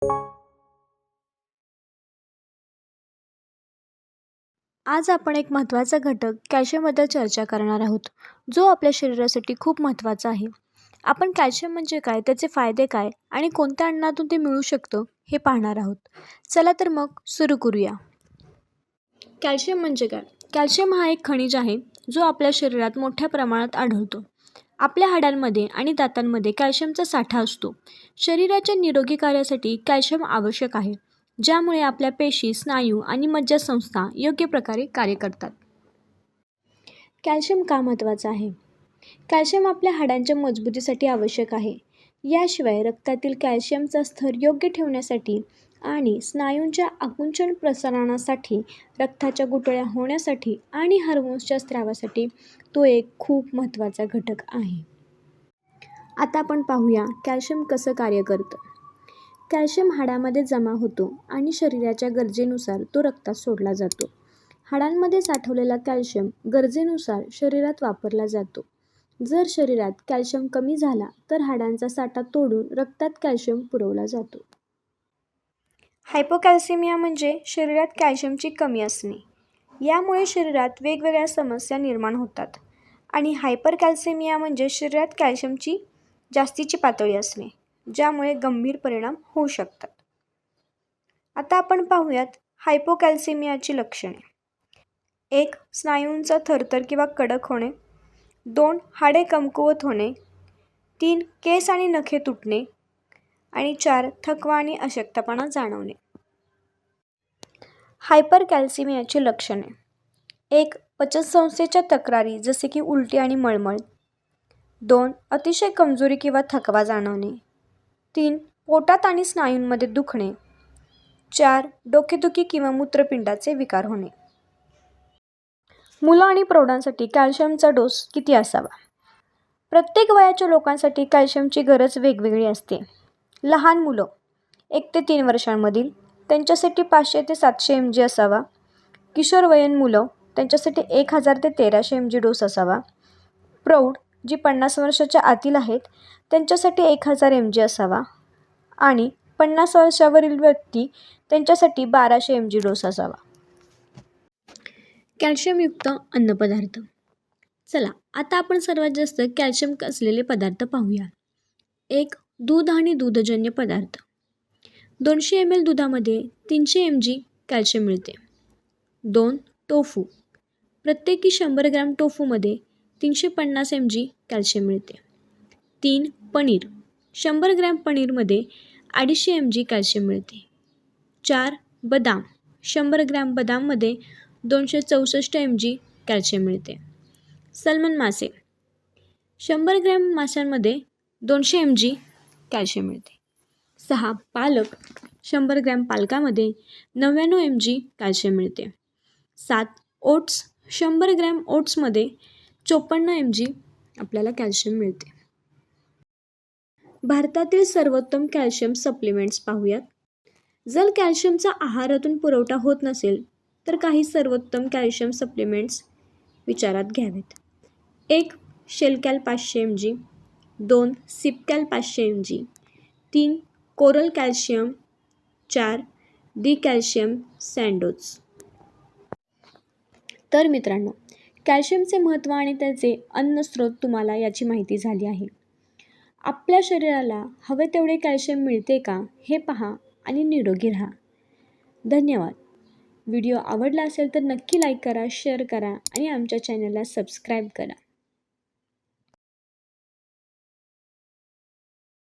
आज आपण एक महत्त्वाचा घटक कॅल्शियमबद्दल चर्चा करणार आहोत, जो आपल्या शरीरासाठी खूप महत्त्वाचा आहे. आपण कॅल्शियम म्हणजे काय, त्याचे फायदे काय आणि कोणत्या अन्नातून ते मिळू शकतं हे पाहणार आहोत. चला तर मग सुरू करूया. कॅल्शियम म्हणजे काय? कॅल्शियम हा एक खनिज आहे, जो आपल्या शरीरात मोठ्या प्रमाणात आढळतो. आपल्या हाडांमध्ये आणि दातांमध्ये कॅल्शियमचा साठा असतो. शरीराच्या निरोगी कार्यासाठी कॅल्शियम आवश्यक आहे, ज्यामुळे आपल्या पेशी, स्नायू आणि मज्जासंस्था योग्य प्रकारे कार्य करतात. कॅल्शियम का महत्त्वाचं आहे? कॅल्शियम आपल्या हाडांच्या मजबूतीसाठी आवश्यक आहे. याशिवाय रक्तातील कॅल्शियमचा स्तर योग्य ठेवण्यासाठी आणि स्नायूंच्या आकुंचन प्रसारणासाठी, रक्ताच्या गुठळ्या होण्यासाठी आणि हार्मोन्सच्या स्रावासाठी तो एक खूप महत्त्वाचा घटक आहे. आता आपण पाहूया कॅल्शियम कसं कार्य करतं. कॅल्शियम हाडामध्ये जमा होतो आणि शरीराच्या गरजेनुसार तो रक्तात सोडला जातो. हाडांमध्ये साठवलेला कॅल्शियम गरजेनुसार शरीरात वापरला जातो. जर शरीरात कॅल्शियम कमी झाला तर हाडांचा साठा तोडून रक्तात कॅल्शियम पुरवला जातो. हायपोकॅल्सिमिया म्हणजे शरीरात कॅल्शियमची कमी असणे. यामुळे शरीरात वेगवेगळ्या समस्या निर्माण होतात. आणि हायपरकॅल्सिमिया म्हणजे शरीरात कॅल्शियमची जास्तीची पातळी असणे, ज्यामुळे गंभीर परिणाम होऊ शकतात. आता आपण पाहूयात हायपोकॅल्सिमियाची लक्षणे. 1. स्नायूंचा थरथर किंवा कडक होणे. 2. हाडे कमकुवत होणे. 3. केस आणि नखे तुटणे. आणि 4. थकवा आणि अशक्तपणा जाणवणे. हायपरकॅल्सिमियाची लक्षणे. 1. पचनसंस्थेच्या तक्रारी जसे की उलटी आणि मळमळ. 2. अतिशय कमजोरी किंवा थकवा जाणवणे. 3. पोटात आणि स्नायूंमध्ये दुखणे. 4. डोकेदुखी किंवा मूत्रपिंडाचे विकार होणे. मुलं आणि प्रौढांसाठी कॅल्शियमचा डोस किती असावा? प्रत्येक वयाच्या लोकांसाठी कॅल्शियमची गरज वेगवेगळी असते. लहान मुलं 1 ते 3 वर्षांमधील त्यांच्यासाठी 500 ते 700 mg असावा. किशोरवयीन मुलं त्यांच्यासाठी 1000 ते 1300 mg डोस असावा. प्रौढ जी 50 वर्षाच्या आतील आहेत त्यांच्यासाठी 1000 mg असावा. आणि 50 वर्षावरील व्यक्ती त्यांच्यासाठी 1200 mg डोस असावा. कॅल्शियमयुक्त अन्नपदार्थ. चला आता आपण सर्वात जास्त कॅल्शियम असलेले पदार्थ पाहूया. 1. दूध आणि दूधजन्य पदार्थ. 200 ml दुधामध्ये 300 mg कॅल्शियम मिळते. 2. टोफू. प्रत्येकी 100 ग्रॅम टोफूमध्ये 350 mg कॅल्शियम मिळते. 3. पनीर. 100 ग्रॅम पनीरमध्ये 250 mg कॅल्शियम मिळते. 4. बदाम. 100 ग्रॅम बदाममध्ये 264 mg कॅल्शियम मिळते. सॅल्मन मासे. 100 ग्रॅम माशांमध्ये 200 mg कॅल्शियम मिळते. 6. पालक. 100 ग्रॅम पालकामध्ये 99 mg कॅल्शियम मिळते. 7. ओट्स. 100 ग्रॅम ओट्समध्ये 54 mg आपल्याला कॅल्शियम मिळते. भारतातील सर्वोत्तम कॅल्शियम सप्लिमेंट्स पाहूयात. जर कॅल्शियमचा आहारातून पुरवठा होत नसेल तर काही सर्वोत्तम कॅल्शियम सप्लिमेंट्स विचारात घ्यावेत. 1. Shelcal 500 mg. 2. Cipcal 500 mg. 3. Coral calcium. 4. D calcium Sandoz. तर मित्रांनो, कॅल्शियमचे महत्त्व आणि त्याचे अन्न स्रोत तुम्हाला याची माहिती झाली आहे. आपल्या शरीराला हवे तेवढे कॅल्शियम मिळते का हे पहा आणि निरोगी राहा. धन्यवाद. व्हिडिओ आवडला असेल तर नक्की लाईक करा, शेअर करा आणि आमच्या चॅनलला सबस्क्राईब करा.